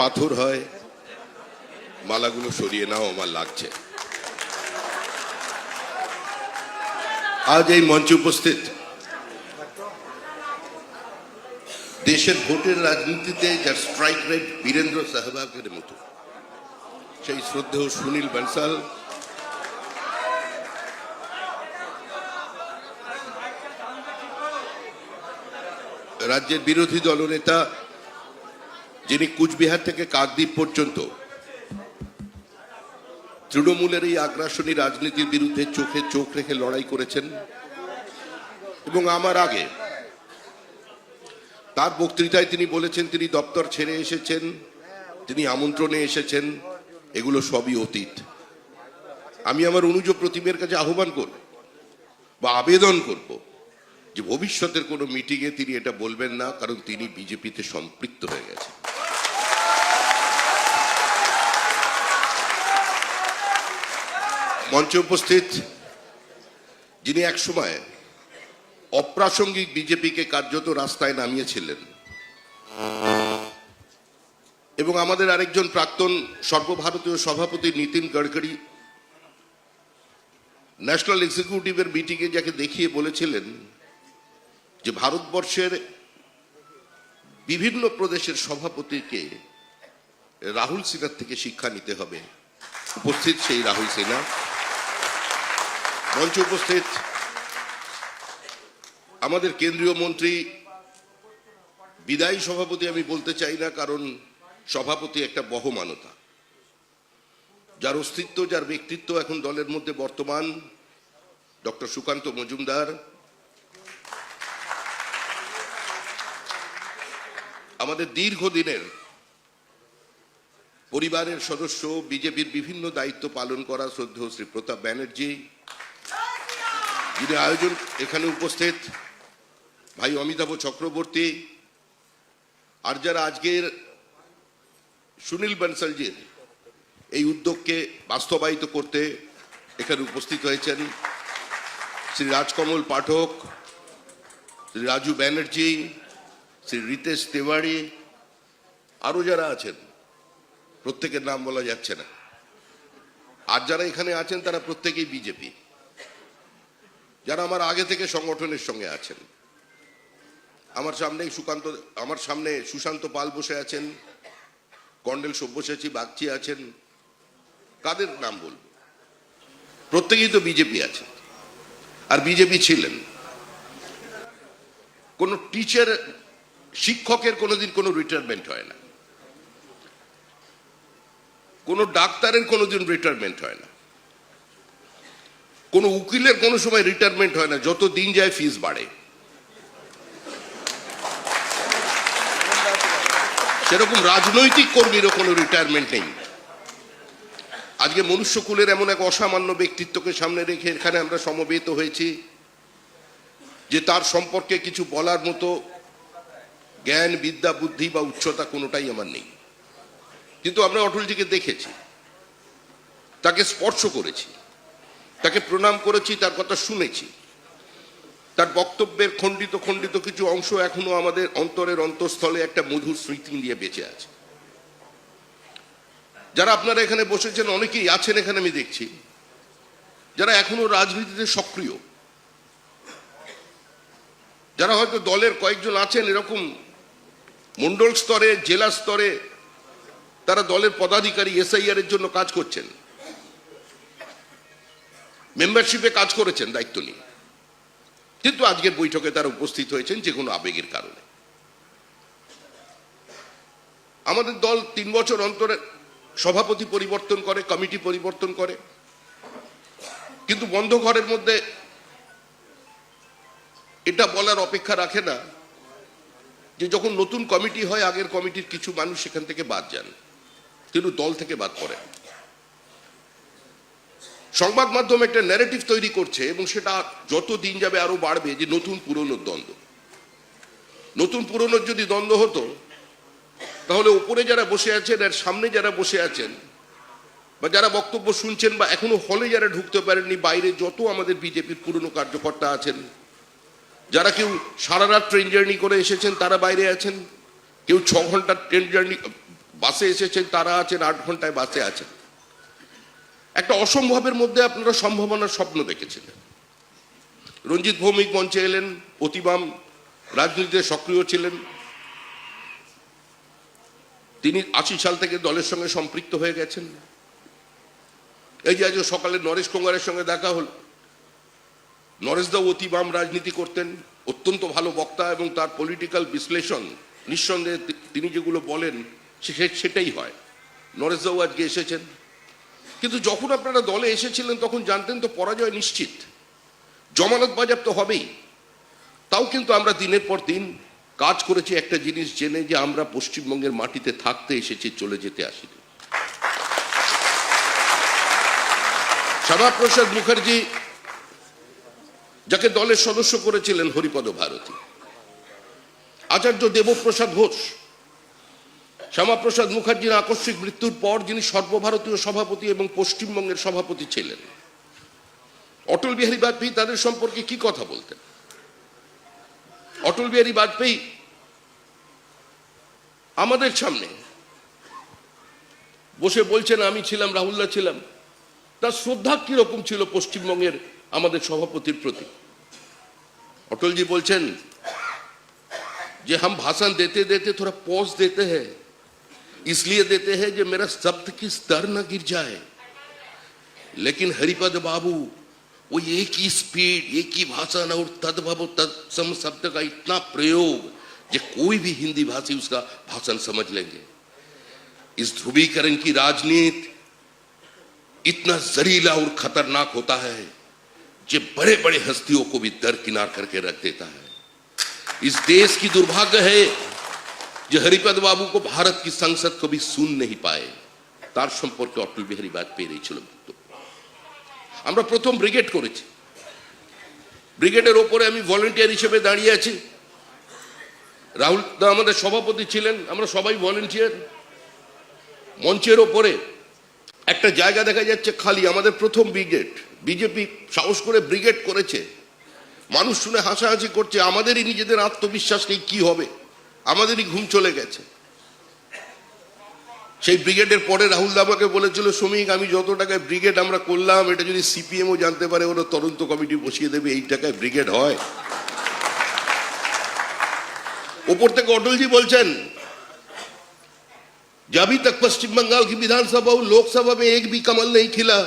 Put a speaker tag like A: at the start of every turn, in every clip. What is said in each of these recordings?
A: পাথর হয়, মালাগুলো সরিয়ে নাও, আমার লাগছে। আজ এই মঞ্চে উপস্থিত দেশের ভোটের রাজনীতিতে যার স্ট্রাইক রেট বীরেন্দ্র সেহবাগের মতো, সেই শ্রদ্ধেয় সুনীল বানসাল, রাজ্যের বিরোধী দলনেতা যিনি কুচবিহার থেকে কাকদ্বীপ পর্যন্ত তৃণমূলের এই আগ্রাসনী রাজনীতির বিরুদ্ধে চোখে চোখ রেখে লড়াই করেছেন, এবং আমার আগে তার বক্তৃতায় তিনি বলেছেন তিনি দপ্তর ছেড়ে এসেছেন, তিনি আমন্ত্রণে এসেছেন, এগুলো সবই অতীত। আমি আমার অনুজ প্রতিমের কাছে আহ্বান করব বা আবেদন করব যে ভবিষ্যতের কোনো মিটিংয়ে তিনি এটা বলবেন না, কারণ তিনি বিজেপিতে সম্পৃক্ত হয়ে গেছেন। মঞ্চে উপস্থিত যিনি একসময় অপ্রাসঙ্গিক বিজেপিকে কার্যত রাস্তায় নামিয়েছিলেন, এবং আমাদের আরেকজন প্রাক্তন সর্বভারতীয় সভাপতি নীতিন গডকরি ন্যাশনাল এক্সিকিউটিভের মিটিংয়ে যাকে দেখিয়ে বলেছিলেন যে ভারতবর্ষের বিভিন্ন প্রদেশের সভাপতিকে রাহুল সিনহার থেকে শিক্ষা নিতে হবে। উপস্থিত সেই রাহুল সিনহা। মঞ্চে উপস্থিত আমাদের কেন্দ্রীয় মন্ত্রী, বিদায়ী সভাপতি আমি বলতে চাই না, কারণ সভাপতি একটা বহমানতা, যার অস্তিত্ব, যার ব্যক্তিত্ব এখন দলের মধ্যে বর্তমান, ডক্টর সুকান্ত মজুমদার। আমাদের দীর্ঘদিনের পরিবারের সদস্য, বিজেপির বিভিন্ন দায়িত্ব পালন করা শ্রদ্ধেয় শ্রী প্রতাপ ব্যানার্জি, যিনি আয়োজন এখানে উপস্থিত ভাই অমিতাভ চক্রবর্তী, আর যারা আজকের সুনীল বানসালজির এই উদ্যোগকে বাস্তবায়িত করতে এখানে উপস্থিত হয়েছেন, শ্রী রাজকমল পাঠক, শ্রী রাজু ব্যানার্জি, শ্রী রিতেশ তিওয়ারি, আরো যারা আছেন, প্রত্যেকের নাম বলা যাচ্ছে না। আর যারা এখানে আছেন তারা প্রত্যেকেই বিজেপি, যারা আমার আগে থেকে সংগঠনের সঙ্গে আছেন। আমার সামনে সুশান্ত পাল বসে আছেন, কর্নেল সব্যসাচী বাগচি আছেন, কাদের নাম বলবো? প্রত্যেকেই তো বিজেপি আছে, আর বিজেপি ছিলেন। কোন টিচার, শিক্ষকের কোনোদিন কোনো রিটায়ারমেন্ট হয় না, কোনো ডাক্তারের কোনোদিন রিটায়ারমেন্ট হয় না, কোনো উকিলের কোনো সময় রিটায়ারমেন্ট হয় না, যত দিন যায় ফিস বাড়ে। সেরকম রাজনৈতিক কর্মীরও কোনো রিটায়ারমেন্ট নেই। আজকে মনুষ্যকুলের এমন এক অসামান্য ব্যক্তিত্বকে সামনে রেখে এখানে আমরা সমবেত হয়েছি যে তার সম্পর্কে কিছু বলার মতো জ্ঞান, বিদ্যা, বুদ্ধি বা উচ্চতা কোনোটাই আমার নেই। কিন্তু আমরা অটলজিকে দেখেছি, তাকে স্পর্শ করেছি, তাকে প্রণাম করেছি, তার কথা শুনেছি। তার বক্তব্যের খণ্ডিত খণ্ডিত কিছু অংশ এখনো আমাদের অন্তরের অন্তঃস্থলে একটা মধুর স্মৃতি নিয়ে বেঁচে আছে। যারা আপনারা এখানে বসেছেন, অনেকেই আছেন এখানে আমি দেখছি, যারা এখনো রাজনীতিতে সক্রিয়, যারা হয়তো দলের কয়েকজন আছেন এরকম মন্ডল স্তরে, জেলা স্তরে, তারা দলের পদাধিকারী, এসআইআর এর জন্য কাজ করছেন, মেম্বারশিপে কাজ করেছেন দায়িত্ব নিয়ে, কিন্তু আজকের বৈঠকে তারা উপস্থিত হয়েছেন যে কোনো আবেগের কারণে। আমাদের দল 3 বছর অন্তরে সভাপতি পরিবর্তন করে, কমিটি পরিবর্তন করে, কিন্তু বন্ধ ঘরের মধ্যে এটা বলার অপেক্ষা রাখে না যে যখন নতুন কমিটি হয়, আগের কমিটির কিছু মানুষ সেখান থেকে বাদ যান, কিন্তু দল থেকে বাদ পড়ে। সংবাদ মাধ্যম একটা ন্যারেটিভ তৈরি করছে, এবং সেটা যত দিন যাবে আরো বাড়বে, যে নতুন পুরনোর দ্বন্দ্ব। নতুন পুরনোর যদি দ্বন্দ্ব হতো, তাহলে উপরে যারা বসে আছেন আর সামনে যারা বসে আছেন, বা যারা বক্তব্য শুনছেন, বা এখনো হলে যারা ঢুকতে পারেননি, বাইরে যত আমাদের বিজেপির পুরনো কার্যকর্তা আছেন, যারা কেউ সারা রাত ট্রেন জার্নি করে এসেছেন তারা বাইরে আছেন, কেউ 6 ঘন্টার ট্রেন জার্নি বাসে এসেছেন, তারা আছেন 8 ঘন্টায় বাসে আছেন। একটা অসম্ভবের মধ্যে আপনারা সম্ভাবনার স্বপ্ন দেখেছিলেন। রঞ্জিত ভৌমিক মঞ্চে এলেন, অতিবাম রাজনীতিতে সক্রিয় ছিলেন। তিনি 80 সাল থেকে দলের সঙ্গে সম্পৃক্ত হয়ে গেছেন। এই যে আজ সকালে নরেশ কোঙ্গারের সঙ্গে দেখা হল, নরেশদাও অতিবাম রাজনীতি করতেন, অত্যন্ত ভালো বক্তা, এবং তার পলিটিক্যাল বিশ্লেষণ নিঃসন্দেহে তিনি যেগুলো বলেন সেটাই হয়। নরেশদাও আজকে এসেছেন। কিন্তু যখন আপনারা দলে এসেছিলেন তখন জানতেন তো পরাজয় নিশ্চিত, জমানত বাজেয়াপ্ত হবেই। তাও কিন্তু আমরা দিনের পর দিন কাজ করেছি একটা জিনিস জেনে, যে আমরা পশ্চিমবঙ্গের মাটিতে থাকতে এসেছি, চলে যেতে আসিনি। শ্যামাপ্রসাদ মুখার্জি, যাকে দলের সদস্য করেছিলেন হরিপদ ভারতী, আচার্য দেবপ্রসাদ ঘোষ, শ্যামাপ্রসাদ মুখার্জির আকস্মিক মৃত্যুর পর যিনি সর্বভারতীয় সভাপতি এবং পশ্চিমবঙ্গের সভাপতি ছিলেন, অটল বিহারী বাজপেয়ী তাদের সম্পর্কে কি কথা বলতেন? অটল বিহারী বাজপেয়ী আমাদের সামনে বসে বলছেন, আমি ছিলাম, রাহুলদা ছিলাম। তার শ্রদ্ধা কিরকম ছিল পশ্চিমবঙ্গের আমাদের সভাপতির প্রতি? अटल जी बोलছেন যে हम भाषण देते देते थोड़ा पॉज देते हैं, इसलिए देते हैं जो मेरा शब्द की स्तर न गिर जाए। लेकिन हरिपद बाबू वो एक ही स्पीड, एक ही भाषण और तद्भव तत्सम शब्द का इतना प्रयोग जो कोई भी हिंदी भाषी उसका भाषण समझ लेंगे। इस ध्रुवीकरण की राजनीति इतना जहरीला और खतरनाक होता है जो बड़े बड़े हस्तियों को भी दरकिनार करके रख देता है। इस देश की दुर्भाग्य है जो हरिपद बाबू को भारत की संसद को भी सुन नहीं पाए। तार সম্পর্কে অটল বিহারী বাজপেয়ীর এই ছিল বক্তব্য। আমরা প্রথম ব্রিগেড করেছি, ব্রিগেডের ওপরে আমি ভলান্টিয়ার হিসেবে দাঁড়িয়ে আছি। রাহুল দা আমাদের সভাপতি ছিলেন, আমরা সবাই ভলান্টিয়ার। মঞ্চের ওপরে একটা জায়গা দেখা যাচ্ছে খালি, আমাদের প্রথম ব্রিগেড। বিজেপি সাহস করে ব্রিগেড করেছে, মানুষ শুনে হাসাহাসি করছে, আমাদেরই নিজেদের আত্মবিশ্বাস নেই কি হবে, আমাদেরই ঘুম চলে গেছে। সেই ব্রিগেডের পরে রাহুল দা আমাকে বলেছিল, শ্রমিক আমি যত টাকায় ব্রিগেড আমরা করলাম, এটা যদি সিপিএমও জানতে পারে ওরা তদন্ত কমিটি বসিয়ে দেবে, এই টাকায় ব্রিগেড হয়? ওপর থেকে অটলজি বলছেন, जब तक पश्चिम बंगाल की विधानसभा और लोकसभा में एक भी कमल नहीं खिला,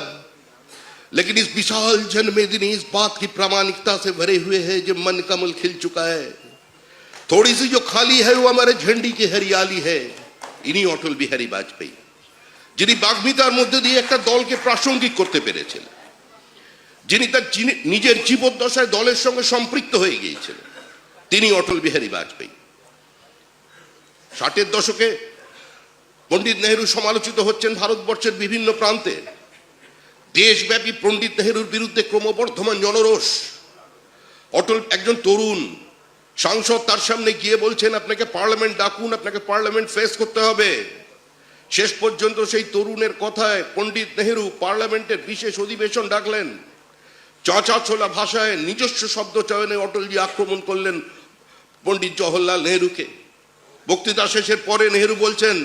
A: लेकिन इस विशाल जनमेदिनी इस बात की प्रामाणिकता से भरे हुए है जो मन कमल खिल चुका है। थोड़ी सी जो खाली है वो हमारे झंडी की हरियाली है। इन्हीं অটল বিহারী বাজপেয়ী যিনি বাগ্মিতার মধ্যে দিয়ে একটা দলকে প্রাসঙ্গিক করতে পেরেছিলেন, যিনি তার নিজের জীবদ্দশায় দলের সঙ্গে সম্পৃক্ত হয়ে গিয়েছিলেন, তিনি অটল বিহারী বাজপেয়ী। 60-এর দশকে পণ্ডিত নেহেরু সমালোচিত হচ্ছেন ভারতবর্ষের বিভিন্ন প্রান্তে। দেশব্যাপী পণ্ডিত নেহেরুর বিরুদ্ধে ক্রমবর্ধমান জনরোষ। অটল একজন তরুণ সাংসদ, তার সামনে গিয়ে বলছেন আপনাকে পার্লামেন্ট ডাকুন, আপনাকে পার্লামেন্ট ফেস করতে হবে। শেষ পর্যন্ত সেই তরুণের কথায় পণ্ডিত নেহেরু পার্লামেন্টের বিশেষ অধিবেশন ডাকলেন। চাঁচা ছোলা ভাষায় নিজস্ব শব্দ চয়নে অটলজি আক্রমণ করলেন পণ্ডিত জওহরলাল নেহেরুকে। বক্তৃতা শেষের পরে নেহেরু বলছেন,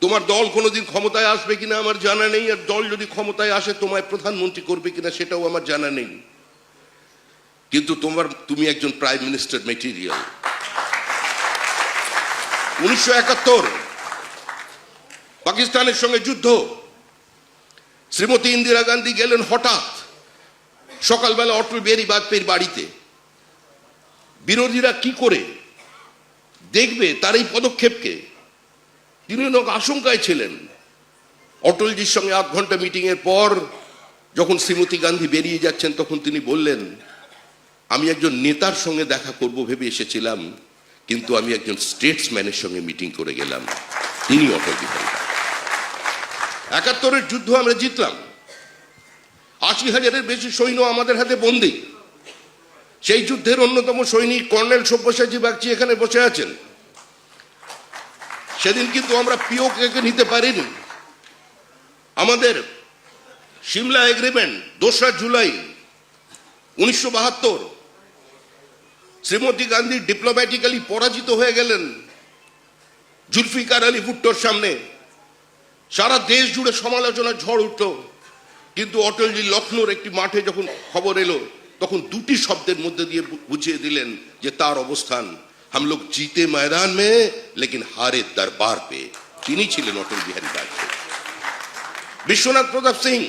A: তোমার দল কোনোদিন ক্ষমতায় আসবে কিনা আমার জানা নেই, আর দল যদি ক্ষমতায় আসে তোমায় প্রধানমন্ত্রী করবে কিনা সেটাও আমার জানা নেই, কিন্তু তুমি একজন প্রাইম মিনিস্টার মেটেরিয়াল। 1971 পাকিস্তানের সঙ্গে যুদ্ধ। শ্রীমতী ইন্দিরা গান্ধী গেলেন হঠাৎ সকালবেলা অটল বিহারী বাজপেয়ীর বাড়িতে। বিরোধীরা কি করে দেখবে তার এই পদক্ষেপকে, তিনি আশঙ্কায় ছিলেন। অটলজির সঙ্গে 8 ঘন্টা মিটিং এর পর যখন শ্রীমতী গান্ধী বেরিয়ে যাচ্ছেন তখন তিনি বললেন, আমি একজন নেতার সঙ্গে দেখা করব ভেবে এসেছিলাম, কিন্তু আমি একজন স্টেটসম্যানের সঙ্গে মিটিং করে গেলাম। তিনি অটল বিহারী। 71-এর যুদ্ধ আমরা জিতলাম। 80,000-এর বেশি সৈন্য আমাদের হাতে বন্দী। সেই যুদ্ধের অন্যতম সৈনিক কর্নেল সব্যসাচী বাগচি এখানে বসে আছেন। সেদিন কিন্তু আমরা পিওকে নিতে পারিনি। আমাদের সিমলা এগ্রিমেন্ট 2রা জুলাই 1972 শ্রীমতী গান্ধী ডিপ্লোম্যাটিক্যালি পরাজিত হয়ে গেলেন। জুলফিকার আলী ভুট্টোর সামনে সারা দেশ জুড়ে সমালোচনার ঝড় উঠল, কিন্তু অটলজি লখনৌর একটি মাঠে যখন খবর এলো তখন দুটি শব্দের মধ্যে দিয়ে বুঝিয়ে দিলেন যে তার অবস্থান, हम लोग जीते मैदान में लेकिन हारे दरबार पे। তিনি ছিলেন অটল বিহারী বাজপেয়ী। বিশ্বনাথ প্রতাপ সিং,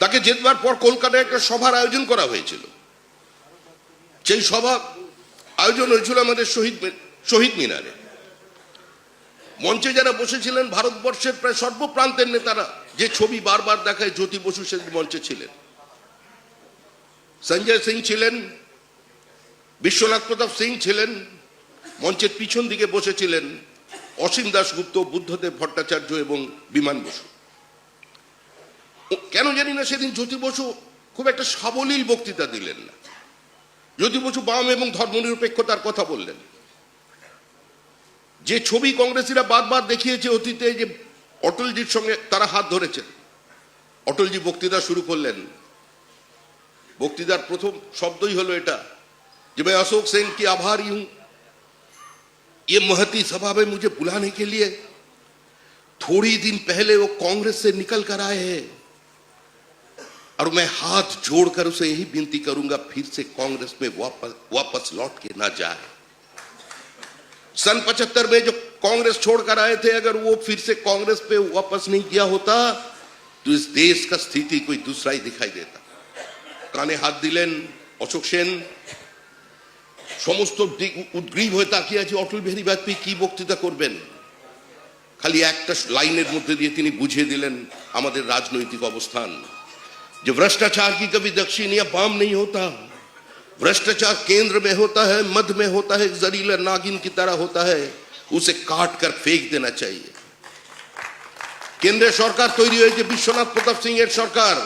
A: তাকে জেতবার পর কলকাতায় একটা সভার আয়োজন করা হয়েছিল। সেই সভা আয়োজন হয়েছিল আমাদের শহীদ মিনারে। মঞ্চে যারা বসেছিলেন ভারতবর্ষের প্রায় সর্বপ্রান্তের নেতারা, যে ছবি বারবার দেখায় জ্যোতি বসু সেদিন মঞ্চে ছিলেন, সঞ্জয় সিং ছিলেন, বিশ্বনাথ প্রতাপ সিং ছিলেন, মঞ্চের পিছন দিকে বসেছিলেন অসীম দাশগুপ্ত, বুদ্ধদেব ভট্টাচার্য এবং বিমান বসু। কেন জানি না সেদিন জ্যোতি বসু খুব একটা সাবলীল বক্তৃতা দিলেন না। জ্যোতি বসু বাম এবং ধর্মনিরপেক্ষতার কথা বললেন। যে ছবি কংগ্রেসীরা বারবার দেখিয়েছে অতীতে, যে অটলজির সঙ্গে তারা হাত ধরেছেন, অটলজি বক্তৃতা শুরু করলেন। বক্তৃতার প্রথম শব্দই হলো এটা যে मैं अशोक सेन की आभारी हूं, ये महती सभा में मुझे बुलाने के लिए। थोड़ी दिन पहले वो कांग्रेस से निकल कर आए हैं और मैं हाथ जोड़कर उसे यही विनती करूंगा फिर से कांग्रेस में वापस लौट के ना जाए। सन 75 में जो कांग्रेस छोड़कर आए थे, अगर वो फिर से कांग्रेस पे वापस नहीं किया होता तो इस देश का स्थिति कोई दूसरा ही दिखाई देता। काने हाथ दिलेन अशोक सेन সমস্ত দিক উদ্গ্রীব হয়ে তাকিয়ে আছে অটল বিহারী বাজপেয়ী কি বক্তৃতা করবেন। খালি একটা লাইনের মধ্যে দিয়ে তিনি বুঝিয়ে দিলেন আমাদের রাজনৈতিক অবস্থান, যে भ्रष्टाचार की कभी दक्षिण या वाम नहीं होता, भ्रष्टाचार केंद्र में होता है, मध्य में होता है, जहरीला नागिन की तरह होता है, उसे काट कर फेंक देना चाहिए। কেন্দ্রের সরকার তৈরি হয়েছে বিশ্বনাথ প্রতাপ সিং এর সরকার।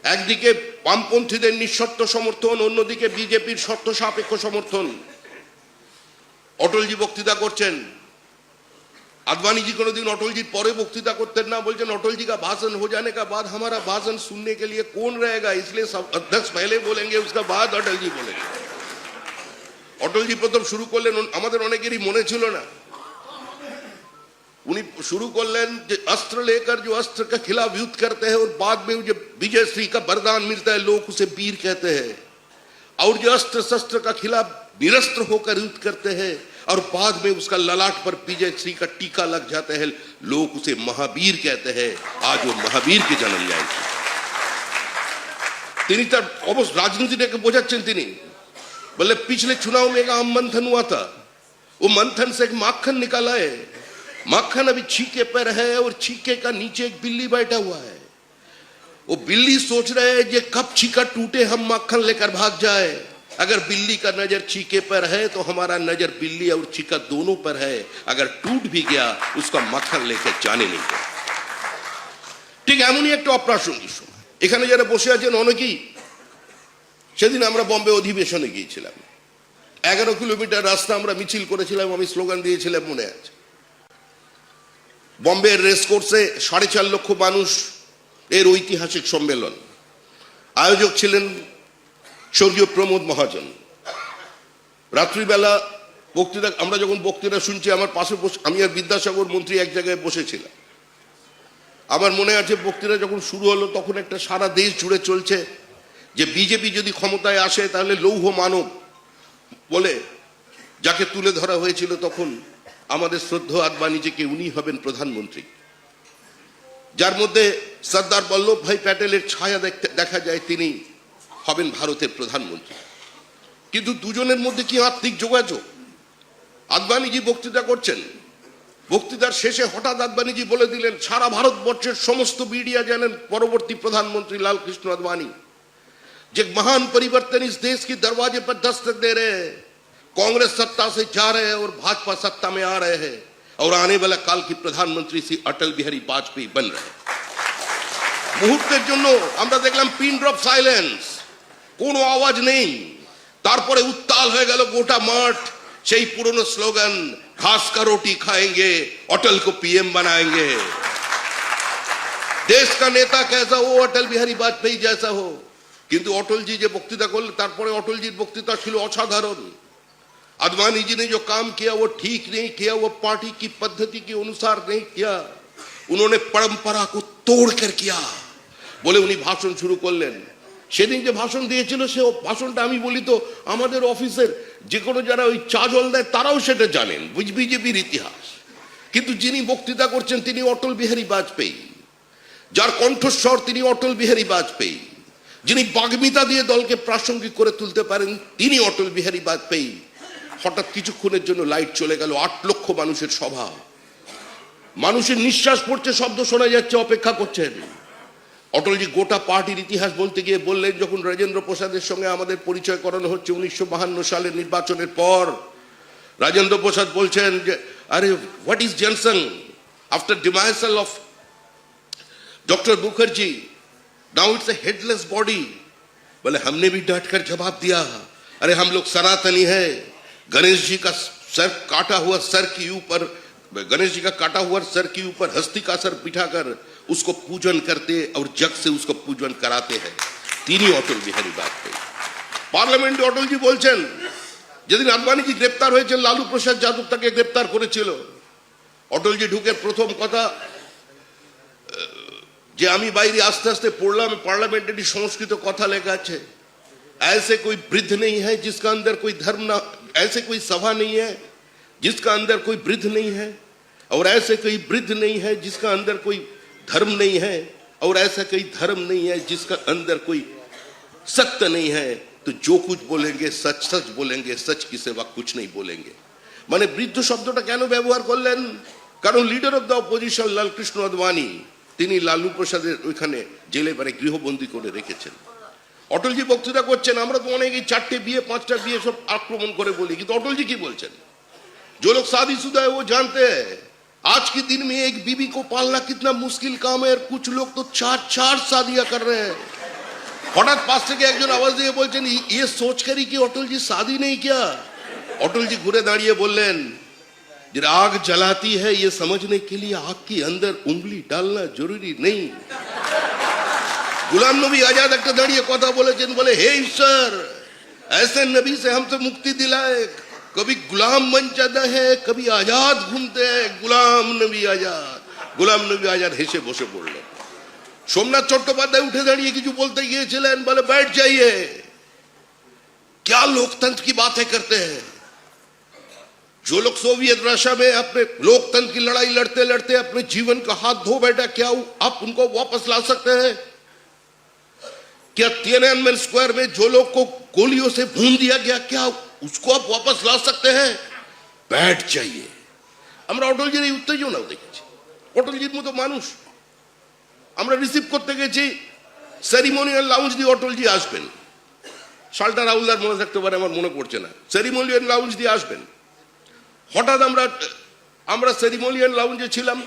A: একদিকে বামপন্থীদের নিঃশর্ত সমর্থন, অন্যদিকে বিজেপির শর্ত সাপেক্ষ সমর্থন। অটলজি বক্তৃতা করছেন। आडवाणी जी कोनोदिन अटल जी परे वक्तृता करते ना, बोलते अटल जी का भाषण हो जाने का बाद हमारा भाषण सुनने के लिए कौन रहेगा, इसलिए सब अध्यक्ष पहले बोलेंगे, उसका बाद अटल जी बोलेंगे। अटल जी प्रथम शुरू करलेन, आमादेर अनेकेरই মনে ছিল না, उन्हीं शुरू करलेन যে अस्त्र लेकर जो अस्त्र के खिलाफ युद्ध करते हैं और बाद में जो विजय श्री का वरदान मिलता है लोग उसे वीर कहते हैं, और जो अस्त्र शस्त्र का खिलाफ निरस्त्र होकर युद्ध करते हैं और बाद में उसका ललाट पर विजय श्री का टीका लग जाता है लोग उसे महावीर कहते हैं। आज वो महावीर के जन्म जाएंगे। তিনি তার অবশ্য রাজনীতিটাকে বোঝাচ্ছেন। তিনি বলে पिछले चुनाव में एक आम मंथन हुआ था, वो मंथन से एक माखन निकाला है, माखन अभी छीके पर है और छीके का नीचे एक बिल्ली बैठा हुआ है। वो बिल्ली सोच रहे है ये कब छीका टूटे हम माखन लेकर भाग जाए। अगर बिल्ली का नजर छीके पर है तो हमारा नजर बिल्ली और छीका दोनों पर है, अगर टूट भी गया उसका मक्खन लेकर जाने नहीं गया। ठीक এমনই একটা অপ্রাসঙ্গিক সময়। এখানে যারা বসে আছেন অনেকেই, সেদিন আমরা বম্বে অধিবেশনে গিয়েছিলাম, 11 কিলোমিটার রাস্তা আমরা মিছিল করেছিলাম, আমি স্লোগান দিয়েছিলাম মনে আছে। বম্বে রেস কোর্সে 4.5 লক্ষ মানুষ এর ঐতিহাসিক সম্মেলন। আয়োজক ছিলেন স্বর্গীয় প্রমোদ মহাজন। রাত্রিবেলা বক্তৃতা, আমরা যখন বক্তৃতা শুনছি আমার পাশে আমি আর বিদ্যাসাগর মন্ত্রী এক জায়গায় বসেছিলাম। আমার মনে আছে বক্তৃতা যখন শুরু হলো তখন একটা সারা দেশ জুড়ে চলছে যে বিজেপি যদি ক্ষমতায় আসে তাহলে লৌহ মানব বলে যাকে তুলে ধরা হয়েছিল তখন আমাদের শ্রদ্ধেয় আডবাণীজিকে, উনি হবেন প্রধানমন্ত্রী, যার মধ্যে সর্দার বল্লভ ভাই প্যাটেলের ছায়া দেখা যায়, তিনি হবেন ভারতের প্রধানমন্ত্রী। কিন্তু দুজনের মধ্যে কি আত্মিক যোগাযোগ। আডবাণীজি বক্তৃতা করছেন, বক্তৃতার শেষে হঠাৎ আডবাণীজি বলে দিলেন সারা ভারতবর্ষের সমস্ত মিডিয়া জানেন পরবর্তী প্রধানমন্ত্রী লালকৃষ্ণ আডবাণী, যে महान परिवर्तन इस देश के दरवाजे पर दस्तक दे रहे हैं, कांग्रेस सत्ता से जा रहे हैं और भाजपा सत्ता में आ रहे हैं और आने वाला काल की प्रधानमंत्री श्री अटल बिहारी वाजपेयी बन रहे हैं। মুহূর্তের জন্য আমরা দেখলাম পিন ড্রপ সাইলেন্স, কোনো আওয়াজ নেই। তারপরে উত্তাল হয়ে গেল গোটা মাঠ, সেই পুরনো স্লোগান ঘাস কা রোটি খাएंगे अटल को पीएम बनाएंगे, देश का नेता कैसा हो अटल बिहारी वाजपेयी जैसा हो। কিন্তু অটলজি যে বক্তৃতা করলেন তারপরে অটলজির বক্তৃতা ছিল অসাধারণ। आडवाणी जी ने जो काम किया वो ठीक नहीं किया, वो पार्टी की पद्धति के अनुसार नहीं किया, उन्होंने परंपरा को तोड़कर किया বলে উনি ভাষণ শুরু করলেন। সেদিন যে ভাষণ দিয়েছিল সে ভাষণটা আমি বলি তো আমাদের অফিসের যে কোনো যারা ওই চা জল দেয় তারাও সেটা জানেন, বিজেপির ইতিহাস। কিন্তু যিনি বক্তৃতা করছেন তিনি অটল বিহারী বাজপেয়ী, যার কণ্ঠস্বর তিনি অটল বিহারী বাজপেয়ী, যিনি বাগ্মিতা দিয়ে দলকে প্রাসঙ্গিক করে তুলতে পারেন তিনি অটল বিহারী বাজপেয়ী। হঠাৎ কিছুক্ষণের জন্য লাইট চলে গেল, 8 লক্ষ মানুষের সভা, মানুষের নিঃশ্বাস পড়ছে, শব্দ শোনা যাচ্ছে, অপেক্ষা করছেন। অটলজি গোটা পার্টির ইতিহাস বলতে গিয়ে বললেন, যখন রাজেন্দ্র প্রসাদের সঙ্গে আমাদের পরিচয় করানো হচ্ছে 1952 সালের নির্বাচনের পর, রাজেন্দ্র প্রসাদ বলছেন যে আরে what is Johnson after demise of doctor Mukherjee, now it's a headless body. बोले हमने भी डटकर जवाब दिया, अरे हम लोग सनातनी है, गणेश जी का सर काटा हुआ सर के ऊपर, गणेश जी का काटा हुआ सर के ऊपर हस्ती का सर बिठाकर उसको पूजन करते और जग से उसको पूजन कराते हैं। तीनों अटल बिहारी वाजपेयी। पार्लियामेंट अटल जी बोलছেন যেদিন আদবানি জি গ্রেফতার হয়েছেন লালু প্রসাদ যাদব তাকে গ্রেফতার করেছিল, অটল জি ঢুকে প্রথম কথা যে আমি বাইরে আস্তে আস্তে পড়লাম পার্লামেন্টে সংস্কৃত কথা লেখা আছে, ऐसे कोई वृद्ध नहीं है जिसका अंदर कोई धर्म ना, ऐसे कोई सभा नहीं है जिसका अंदर कोई वृद्ध नहीं है, और ऐसे कोई वृद्ध नहीं है जिसका अंदर कोई धर्म नहीं है, और ऐसा कोई धर्म नहीं है जिसका अंदर कोई सत्य नहीं है। तो जो कुछ बोलेंगे सच सच बोलेंगे, सच की सेवा कुछ नहीं बोलेंगे। মানে বৃদ্ধ শব্দটা কেন ব্যবহার করলেন? কারণ leader of the opposition Lal Krishna Advani তিনি লালু প্রসাদের ওইখানে জেলে মানে গৃহবন্দী করে রেখেছেন। অটলজি বক্তৃতা করছেন, আমরা তো অনেকেই 4টে বিয়ে 5টা বিয়ে সব আক্রমণ করে বলি, কিন্তু অটলজি কি বলছেন? जो लोग शादीशुदा है वो जानते हैं आज के दिन में एक बीबी को पालना कितना मुश्किल काम है, और कुछ लोग तो 4 शादियां कर रहे हैं। हठात पास থেকে একজন আওয়াজ দিয়ে বলছেন ये सोचकर ही कि अटल जी शादी नहीं किया। अटल जी घुरे दाঁড়িয়ে বললেন যে आग जलाती है ये समझने के लिए आग के अंदर उंगली डालना जरूरी नहीं। गुलाम नबी आजाद একটা দাঁড়িয়ে কথা বলেছেন, বলে हे ईश्वर ऐसे नबी से हम तो मुक्ति दिलाए, कभी गुलाम बन जाता है कभी आजाद घूमते हैं, गुलाम नबी आजाद। गुलाम नबी आजाद হেসে বসে পড়লেন। सोमनाथ चट्टोपाध्याय उठे दाঁড়িয়ে কিছু বলতে গিয়েছিলেন, বলে बैठ जाइए, क्या लोकतंत्र की बातें करते हैं। जो लोग सोवियत रशिया में अपने लोकतंत्र की लड़ाई लड़ते लड़ते अपने जीवन का हाथ धो बैठा, क्या आप उनको वापस ला सकते हैं? क्या तिएनएनमेन स्क्वायर में जो लोग को गोलियों से भून दिया गया, क्या उसको आप वापस ला सकते हैं? बैठ जाइए। আমরা অটলজির এই উত্তেজনাও দেখেছি, অটলজির মতো মানুষ। আমরা রিসিভ করতে গেছি, সেরিমোনিয়াল লাউঞ্জ দিয়ে অটলজি আসবেন, সালটা রাউলদার মনে থাকতে পারে, আমার মনে পড়ছে না, সেরিমোনিয়াল লাউঞ্জ দিয়ে আসবেন। হঠাৎ আমরা সেরিমোনিয়াল লাউঞ্জে ছিলাম,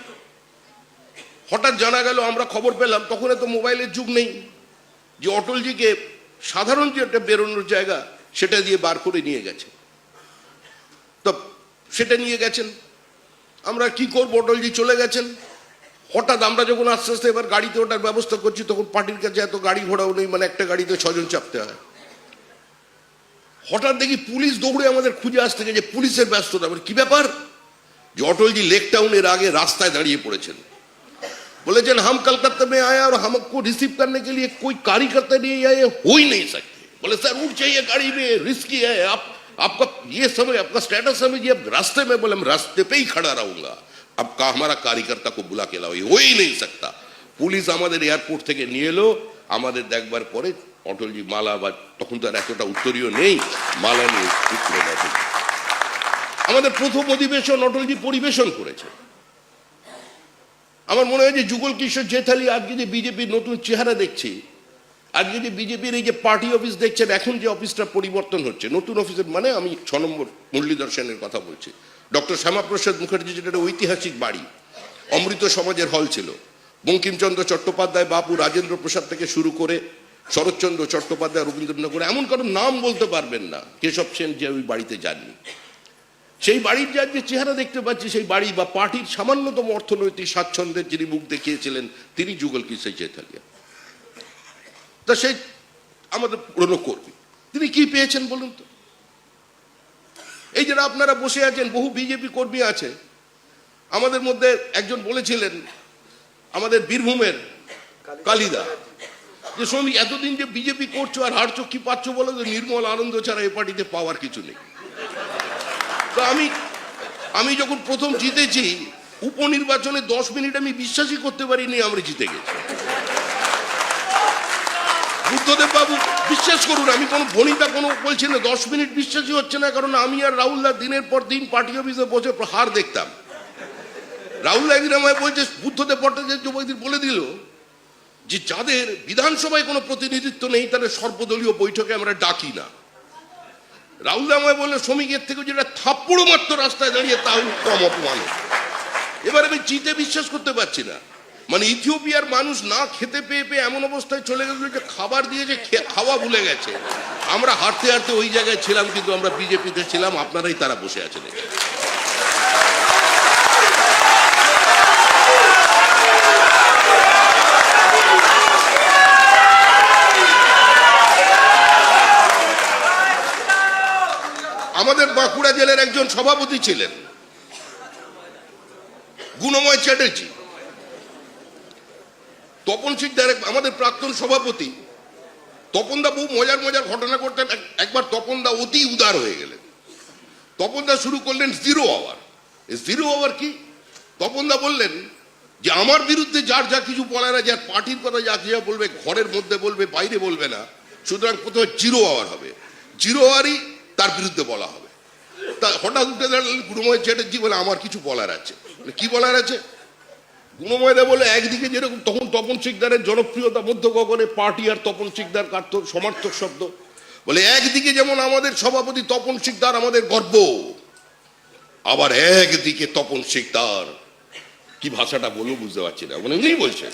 A: হঠাৎ জানা গেল, আমরা খবর পেলাম, তখন তো মোবাইলের যুগ নেই, যে অটলজিকে সাধারণ যে একটা বেরোনোর জায়গা সেটা দিয়ে বার করে নিয়ে গেছে। তো সেটা নিয়ে গেছেন, আমরা কি করবো, অটলজি চলে গেছেন। হঠাৎ আমরা যখন আস্তে আস্তে এবার গাড়িতে ওঠার ব্যবস্থা করছি, তখন পার্টির কাছে এত গাড়ি ঘোড়াও নেই, মানে একটা গাড়িতে 6 জন চাপতে হয়। হঠাৎ দেখি পুলিশ দৌড়ে আমাদের খুঁজে আসতে গেছে, পুলিশের ব্যস্ততা। কি ব্যাপার? যে অটলজি লেক টাউনের আগে রাস্তায় দাঁড়িয়ে পড়েছেন, বলেছেন हम कलकत्ता में आया और हमको रिसीव करने के लिए कोई कार्यकर्ता नहीं आए, हो ही नहीं सकते। बोले सर उठ जाइए गाड़ी में, रिस्की है, आपका ये समय आपका स्टेटस समझिए, अब रास्ते में। बोले मैं रास्ते पे ही खड़ा रहूंगा, अब का हमारा कार्यकर्ता को बुला के लाओ, हो ही नहीं सकता। পুলিশ আমাদের এয়ারপোর্ট থেকে নিয়ে এলো, আমাদের দেখবার পরে অটলজি মালা, বা তখন তো আর এতটা উত্তরীয় নেই, মালা নিয়ে উত্তরে গেছেন। আমাদের প্রথম অধিবেশন অটলজি পরিবেশন করেছে। আমার মনে হয় যে যুগল কিশোর জেঠালি আজকে যে বিজেপির নতুন চেহারা দেখছি, আজকে যে বিজেপির এই যে পার্টি অফিস দেখছেন, এখন যে অফিসটা পরিবর্তন হচ্ছে, নতুন অফিসের মানে আমি 6 নম্বর মুরলী দর্শনের কথা বলছি। ডক্টর শ্যামাপ্রসাদ মুখার্জি যেটা ঐতিহাসিক বাড়ি, অমৃত সমাজের হল ছিল, বঙ্কিমচন্দ্র চট্টোপাধ্যায়, বাপু রাজেন্দ্র প্রসাদ থেকে শুরু করে শরৎচন্দ্র চট্টোপাধ্যায়, রবীন্দ্রনগর, এমন কারো নাম বলতে পারবেন না কেশব সেন যে ওই বাড়িতে যাননি। সেই বাড়ির যার যে চেহারা দেখতে পাচ্ছি, সেই বাড়ি বা পার্টির সামান্যতম অর্থনৈতিক স্বাচ্ছন্দ্যের যিনি মুখ দেখিয়েছিলেন তিনি যুগল কিশোর জেঠালিয়া। তা সেই আমাদের পুরনো কর্মী, তিনি কি পেয়েছেন বলুন তো? এই যারা আপনারা বসে আছেন, বহু বিজেপি কর্মী আছে। আমাদের মধ্যে একজন বলেছিলেন, আমাদের বীরভূমের কালিদা, যে শ্রমিক এতদিন যে বিজেপি করছো আর হারছো, কি পাচ্ছ বলো? যে নির্মল আনন্দ ছাড়া এ পার্টিতে পাওয়ার কিছু নেই। তো আমি যখন প্রথম জিতেছি, উপনির্বাচনে 10 মিনিট আমি বিশ্বাসই করতে পারিনি আমরা জিতে গেছি। বুদ্ধদেব বাবু, বিশ্বাস করুন, আমি কোনো বনিতা কোনো বলছি না, 10 মিনিট বিশ্বাসই হচ্ছে না। কারণ আমি আর রাহুলদা দিনের পর দিন পার্টি অফিসে বসে হার দেখতাম। রাহুল একদিন আমায় বলছে, বুদ্ধদেব ভট্টাচার্য বলে দিল যে যাদের বিধানসভায় কোনো প্রতিনিধিত্ব নেই তাদের সর্বদলীয় বৈঠকে আমরা ডাকি না। রাহুল আমায় বললো, শ্রমিকের থেকে যেটা থাপ্পড় মারতো রাস্তায় দাঁড়িয়ে, তাহলে কম অপমান। এবার আমি জিতে বিশ্বাস করতে পারছি না। মানে ইথিওপিয়ার মানুষ না খেতে পেয়ে পেয়ে এমন অবস্থায় চলে গেছিল যে খাবার দিয়েছে, খাওয়া ভুলে গেছে। আমরা হাঁটতে হাঁটতে ওই জায়গায় ছিলাম, কিন্তু আমরা বিজেপিতে ছিলাম, আপনারাই তারা বসে আছেন। আমাদের বাঁকুড়া জেলার একজন সভাপতি ছিলেন, গুণময় চ্যাটার্জি। তপন সিকদার আমাদের প্রাক্তন সভাপতি। তপনদা বহু মজার মজার ঘটনা করতেন। একবার তপনদা অতি উদার হয়ে গেলেন। তপনদা শুরু করলেন 0 আওয়ার। 0 আওয়ার কি? তপনদা বললেন যে আমার বিরুদ্ধে যার যা কিছু বলার আছে, আর পার্টির কথা যা যা বলবে, ঘরের মধ্যে বলবে, বাইরে বলবে না। সুতরাং প্রথমে 0 আওয়ার হবে, 0 আওয়ারই তার বিরুদ্ধে বলা হবে। তা হঠাৎ উঠে দাঁড়ালেন গুণময় চ্যাটার্জি, বলে আমার কিছু বলার আছে। কি বলার আছে? গুণময়দা বলে, একদিকে যেরকম তখন তপন সিকদারের জনপ্রিয়তা মধ্য গগনে, পার্টি আর তপন সিকদার কার্ত সমার্থক শব্দ, বলে একদিকে যেমন আমাদের সভাপতি তপন সিকদার আমাদের গর্ব, আবার একদিকে তপন সিকদার, কি ভাষাটা বলবো বুঝতে পারছি না, মানে উনি বলছেন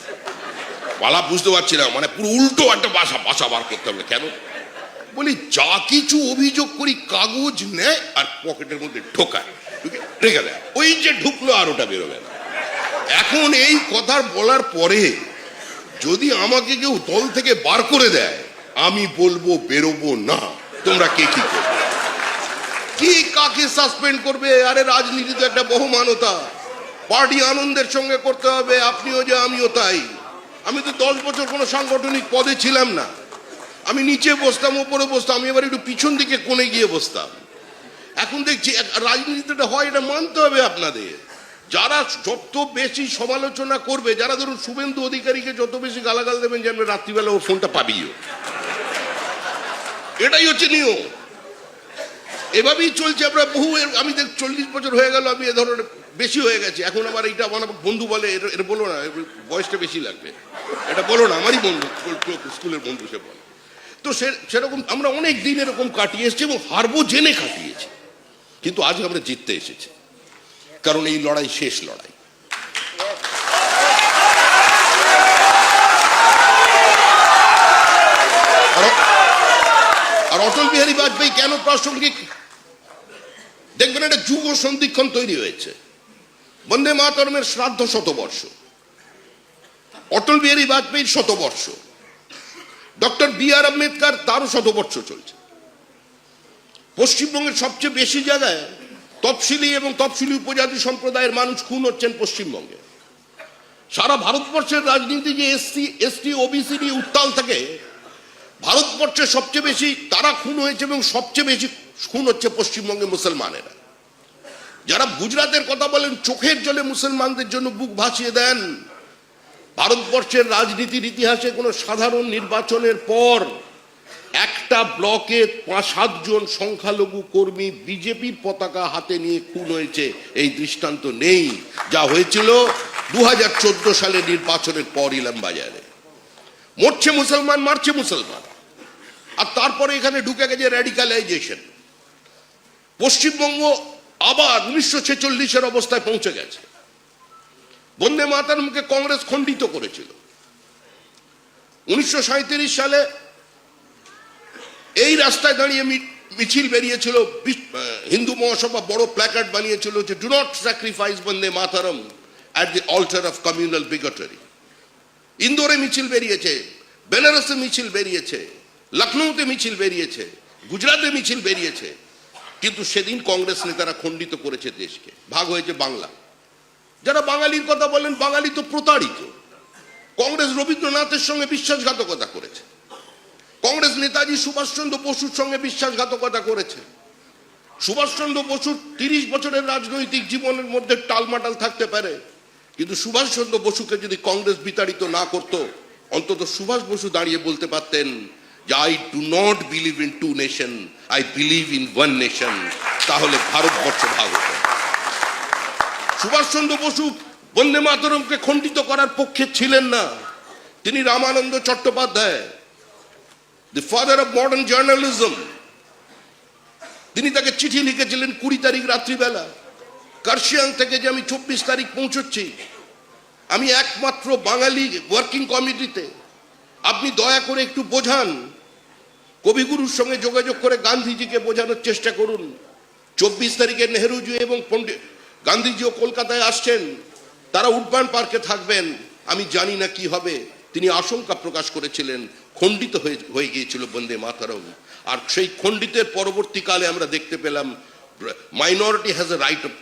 A: পালা বুঝতে পারছি না, মানে পুরো উল্টো একটা ভাষা বার করতে হবে। কেন? বলি যা কিছু অভিযোগ করি কাগজ নেয় আর পকেটের মধ্যে ঢোকায়, রেখে দেয়, ওই যে ঢুকলো আর ওটা বেরোবে না। এখন এই কথা বলার পরে যদি আমাকে কেউ দল থেকে বার করে দেয়, আমি বলবো বেরোবো না। তোমরা কে কি করবে? কি কাকে সাসপেন্ড করবে? আরে রাজনীতি তো একটা বহুমানতা, পার্টি আনন্দের সঙ্গে করতে হবে। আপনিও যে আমিও তাই। আমি তো 10 বছর কোনো সাংগঠনিক পদে ছিলাম না। আমি নিচে বসতাম, ওপরে বসতাম, আমি এবার একটু পিছন দিকে কোণে গিয়ে বসতাম। এখন দেখছি রাজনীতিটা হয়, এটা মানতে হবে আপনাদের। যারা যত বেশি সমালোচনা করবে, যারা ধরুন শুভেন্দু অধিকারীকে যত বেশি গালাগাল দেবেন, যে রাত্রিবেলা ওর ফোনটা পাবিও, এটাই হচ্ছে নিয়ম। এভাবেই চলছে। আমরা বহু, আমি দেখ 40 বছর হয়ে গেল, আমি এ ধরনের বেশি হয়ে গেছে। এখন আবার এইটা আমার বন্ধু বলে, এটা বলো না, বয়সটা বেশি লাগবে, এটা বলো না, আমারই বন্ধু, স্কুলের বন্ধু সে বলে। তো সেরকম আমরা অনেক দিন এরকম কাটিয়ে এসেছি এবং হারবো জেনে কাটিয়েছি। কিন্তু আজ আমরা জিততে এসেছি, কারণ এই লড়াই শেষ লড়াই। আর অটল বিহারী বাজপেয়ী কেন প্রাসঙ্গিক? দেখবেন একটা যুগ সন্ধিক্ষণ তৈরি হয়েছে। বন্দে মাতরমের শ্রাদ্ধ 100 বর্ষ, অটল বিহারী বাজপেয়ীর 100 বর্ষ, ডক্টর বি.আর. আম্বেদকর তারও 100 বর্ষ চলছে। পশ্চিমবঙ্গের সবচেয়ে বেশি জায়গায় তফসিলি এবং তফসিলি উপজাতি সম্প্রদায়ের মানুষ খুন হচ্ছেন পশ্চিমবঙ্গে। সারা ভারতবর্ষের রাজনীতি যে এসটি ওবিসি নিয়ে উত্তাল থাকে, ভারতবর্ষের সবচেয়ে বেশি তারা খুন হয়েছে এবং সবচেয়ে বেশি খুন হচ্ছে পশ্চিমবঙ্গে মুসলমানেরা। যারা গুজরাটের কথা বলেন, চোখের জলে মুসলমানদের জন্য বুক ভাসিয়ে দেন। ভারতবর্ষের রাজনীতির ইতিহাসে কোনো সাধারণ নির্বাচনের পর একটা ব্লকে 5-7 জন সংখ্যালঘু কর্মী বিজেপির পতাকা হাতে নিয়ে খুন হয়েছে, এই দৃষ্টান্ত নেই। যা হয়েছিল 2014 সালে নির্বাচনের পর ইলামবাজারে। মরছে মুসলমান, মারছে মুসলমান, আর তারপরে এখানে ঢুকে গেছে র্যাডিকালাইজেশন। পশ্চিমবঙ্গ আবার 1946-এর অবস্থায় পৌঁছে গেছে। বন্দে মাতরমকে কংগ্রেস খণ্ডিত করেছিল। 1937 সালে এই রাস্তায় দাঁড়িয়ে মিছিল বেরিয়েছিল, হিন্দু মহাসভা বড় প্ল্যাকার্ড বানিয়েছিল যে do not sacrifice Bande Mataram at the altar of communal bigotry. ইন্দোরে মিছিল বেরিয়েছে, বেনারসে মিছিল বেরিয়েছে, লখনৌতে মিছিল বেরিয়েছে, গুজরাটে মিছিল বেরিয়েছে। কিন্তু সেদিন কংগ্রেস নেতারা খণ্ডিত করেছে দেশকে, ভাগ হয়েছে বাংলা। যারা বাঙালির কথা বলেন, বাঙালি তো প্রতারিত। কংগ্রেস রবীন্দ্রনাথের সঙ্গে বিশ্বাসঘাতকতা করেছে, কংগ্রেস নেতাজি সুভাষচন্দ্র বসুর সঙ্গে বিশ্বাসঘাতকতা করেছে। সুভাষচন্দ্র বসুর 30 বছরের রাজনৈতিক জীবনের মধ্যে টালমাটাল থাকতে পারে, কিন্তু সুভাষচন্দ্র বসুকে যদি কংগ্রেস বিতাড়িত না করত, অন্তত সুভাষ বসু দাঁড়িয়ে বলতে পারতেন যে I do not believe in 2 nation, I believe in 1 nation. তাহলে ভারতবর্ষ ভাগ হতো। সুভাষচন্দ্র বসু বন্দে মাতরমকে খণ্ডিত করার পক্ষে ছিলেন না। তিনি Ramananda Chattopadhyay, the father of modern journalism, তিনি তাকে চিঠি লিখেছিলেন 20 তারিখ রাত্রিবেলা কার্শিয়াং থেকে যে আমি 24 তারিখ পৌঁছচ্ছি, আমি একমাত্র বাঙালি ওয়ার্কিং কমিটিতে, আপনি দয়া করে একটু বোঝান। কবিগুরুর সঙ্গে যোগাযোগ করে গান্ধীজিকে বোঝানোর চেষ্টা করুন। 24 তারিখে নেহরুজি এবং পণ্ডিত গান্ধীজিও কলকাতায় আসছেন, তারা উডবার্ন পার্কে থাকবেন, আমি জানি না কি হবে। তিনি আশঙ্কা প্রকাশ করেছিলেন, খণ্ডিত হয়ে গিয়েছিল বন্দে মাতরম। আর সেই খণ্ডিতের পরবর্তীকালে আমরা দেখতে পেলাম minority has a right of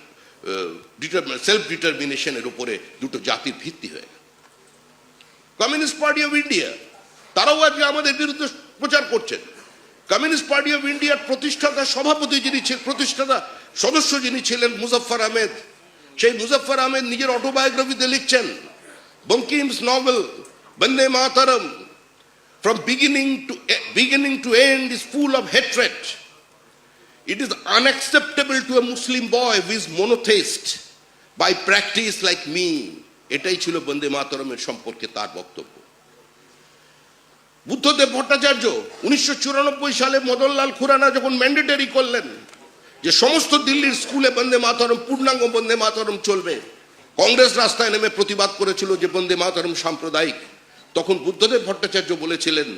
A: self ডিটারমিনেশনের উপরে দুটো জাতির ভিত্তি হয়ে গেল। কমিউনিস্ট পার্টি অফ ইন্ডিয়া তারাও আজকে আমাদের বিরুদ্ধে প্রচার করছেন। কমিউনিস্ট পার্টি অফ ইন্ডিয়ার প্রতিষ্ঠাতা সভাপতি যিনি ছিলেন, প্রতিষ্ঠাতা সদস্য যিনি ছিলেন মুজফফর আহমেদ, সেই মুজফফর আহমেদ নিজের অটোবায়োগ্রাফিতে লিখছেন, Bankim's novel Bande Mataram from beginning to end is full of hatred. It is unacceptable to a Muslim boy who is monotheist by practice like me. এটাই ছিল বন্দে মাতরমের সম্পর্কে তার বক্তব্য। বুদ্ধদেব ভট্টাচার্য 1994 সালে মদনলাল খুরানা যখন ম্যান্ডেটরি করলেন যে সমস্ত দিল্লির স্কুলে বন্দে মাতরম, পূর্ণাঙ্গ বন্দে মাতরম চলবে, কংগ্রেস রাস্তায় নেমে প্রতিবাদ করেছিল যে বন্দে মাতরম সাম্প্রদায়িক। তখন বুদ্ধদেব ভট্টাচার্য বলেছিলেন,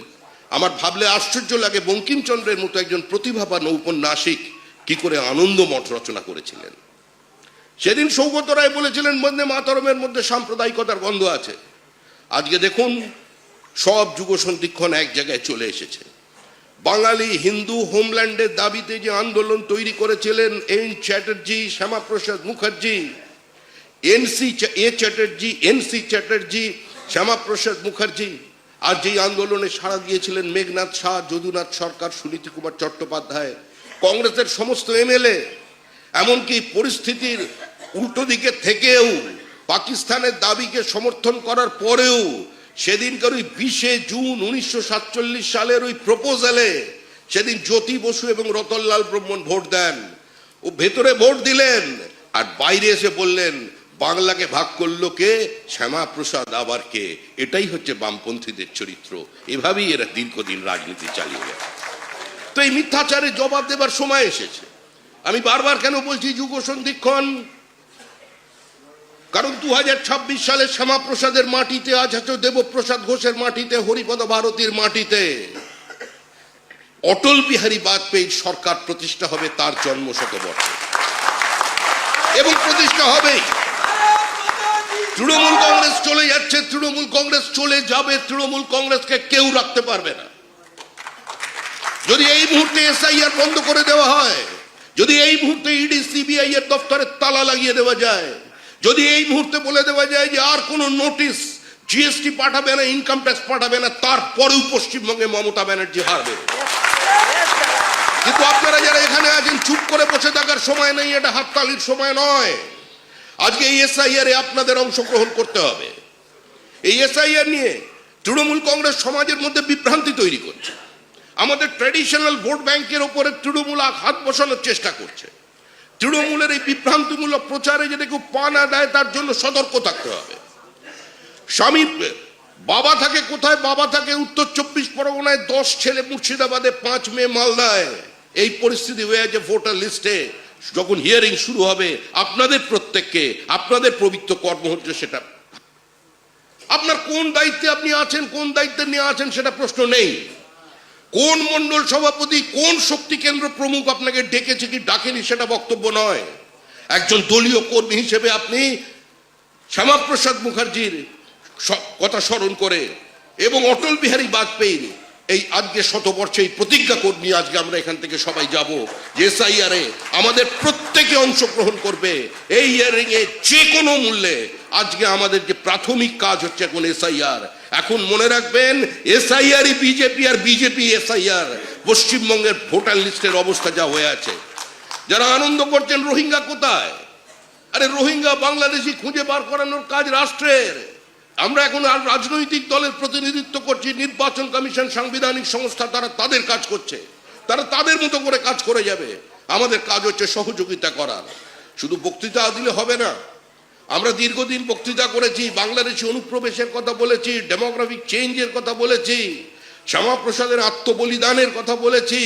A: আমার ভাবলে আশ্চর্য লাগে বঙ্কিমচন্দ্রের মতো একজন প্রতিভাবান ঔপন্যাসিক কি করে আনন্দ মঠ রচনা করেছিলেন। সেদিন সৌগত রায় বলেছিলেন বন্দে মাতরমের মধ্যে সাম্প্রদায়িকতার গন্ধ আছে। আজকে দেখুন সব যুগ সন্ধিক্ষণ এক জায়গায় চলে এসেছে। বাঙালি হিন্দু হোমল্যান্ডের দাবিতে যে আন্দোলন তৈরি করেছিলেন এন চ্যাটার্জি, শ্যামাপ্রসাদ মুখার্জি, এনসি চ্যাটার্জি, শ্যামাপ্রসাদ মুখার্জি, আর যেই আন্দোলনে সাড়া দিয়েছিলেন মেঘনাথ শাহ, যদুনাথ সরকার, সুনীতি কুমার চট্টোপাধ্যায়, কংগ্রেসের সমস্ত এমএলএ, এমনকি পরিস্থিতির উল্টো দিকে থেকেও পাকিস্তানের দাবিকে সমর্থন করার পরেও সেদিনকার ওই 20 জুন 1947 সালের ওই প্রপোজালে সেদিন জ্যোতি বসু এবং রতনলাল ব্রহ্মণ ভোট দেন। ও ভেতরে ভোট দিলেন আর বাইরে এসে বললেন বাংলাকে ভাগ করলো কে, শ্যামাপ্রসাদ আবার কে। এটাই হচ্ছে বামপন্থীদের চরিত্র। এভাবেই এরা দীর্ঘদিন রাজনীতি চালিয়ে যায়। তো এই মিথ্যাচারের জবাব দেবার সময় এসেছে। আমি বারবার কেন বলছি যুগ সন্ধিক্ষণ, কারণ 2026 সালে শ্যামাপ্রসাদের মাটিতে, আজ হচ্ছে দেবপ্রসাদ ঘোষের মাটিতে, হরিপদ ভারতীর মাটিতে অটল বিহারী বাজপেয়ীর সরকার প্রতিষ্ঠা হবে, তার জন্ম শতবর্ষে, এবং প্রতিষ্ঠা হবেই। তৃণমূল কংগ্রেস চলে যাচ্ছে, তৃণমূল কংগ্রেস চলে যাবে, তৃণমূল কংগ্রেসকে কেউ রাখতে পারবে না। যদি এই মুহূর্তে এসআইআর বন্ধ করে দেওয়া হয়, যদি এই মুহূর্তে ইডি সিবিআই এর দপ্তরে তালা লাগিয়ে দেওয়া যায়, যদি এই মুহূর্তে বলে দেওয়া যায় যে আর কোনো নোটিশ জিএসটি পাঠাবে না, ইনকাম ট্যাক্স পাঠাবে না, তারপরেও পশ্চিমবঙ্গে মমতা ব্যানার্জি হারবে। কিন্তু আপনারা যারা এখানে আছেন চুপ করে বসে থাকার সময় নেই, এটা হাততালির সময় নয়। আজকে এই এসআইআর এ আপনাদের অংশগ্রহণ করতে হবে। এই এসআইআর নিয়ে তৃণমূল কংগ্রেস সমাজের মধ্যে বিভ্রান্তি তৈরি করছে। আমাদের ট্র্যাডিশনাল ভোট ব্যাংকের উপরে তৃণমূল হাত বসানোর চেষ্টা করছে। তৃণমূলের এই বিভ্রান্তিমূলক প্রচারে যদি কেউ পা না দেয় তার জন্য সতর্ক থাকতে হবে। স্বামী বাবা থাকে কোথায়? বাবা থাকে উত্তর 24 পরগনায়, 10 ছেলে মুর্শিদাবাদে, 5 মেয়ে মালদায়। এই পরিস্থিতি হয়ে আছে ভোটার লিস্টে। যখন হিয়ারিং শুরু হবে আপনাদের প্রত্যেককে আপনাদের পবিত্র কর্ম হচ্ছে সেটা, আপনার কোন দায়িত্বে আপনি আছেন, কোন দায়িত্বে নিয়ে আছেন সেটা প্রশ্ন নেই। কোন মন্ডল সভাপতি, কোন শক্তি কেন্দ্র প্রমুখ আপনাকে ডেকেছে কি ডাকেনি সেটা বক্তব্য নয়। একজন দলীয় কর্মী হিসেবে আপনি শ্যামাপ্রসাদ মুখার্জির কথা স্মরণ করে এবং অটল বিহারী বাজপেয়ীর এই আজকে শতবর্ষে এই প্রতিজ্ঞা নিয়ে আজকে আমরা এখান থেকে সবাই যাব যে এসআইআর এ আমাদের প্রত্যেকে অংশগ্রহণ করবে। এই হিয়ারিং এ যে কোনো মূল্যে আজকে আমাদের যে প্রাথমিক কাজ হচ্ছে এখন এসআইআর। এখন মনে রাখবেন এসআইআরই বিজেপি আর বিজেপি এসআইআর। পশ্চিমবঙ্গের ভোটার লিস্টের অবস্থা যা হয়ে আছে, যারা আনন্দ করছেন রোহিঙ্গা কোথায়, আরে রোহিঙ্গা বাংলাদেশি খুঁজে বার করানোর কাজ রাষ্ট্রের। আমরা এখন আর রাজনৈতিক দলের প্রতিনিধিত্ব করছি, নির্বাচন কমিশন সাংবিধানিক সংস্থা তারা তাদের কাজ করছে, তারা তাদের মতো করে কাজ করে যাবে। আমাদের কাজ হচ্ছে সহযোগিতা করার। শুধু বক্তৃতা দিলে হবে না, আমরা দীর্ঘদিন বক্তৃতা করেছি, বাংলাদেশি অনুপ্রবেশের কথা বলেছি, ডেমোগ্রাফিক চেঞ্জের কথা বলেছি, শ্যামাপ্রসাদের আত্মবলিদানের কথা বলেছি,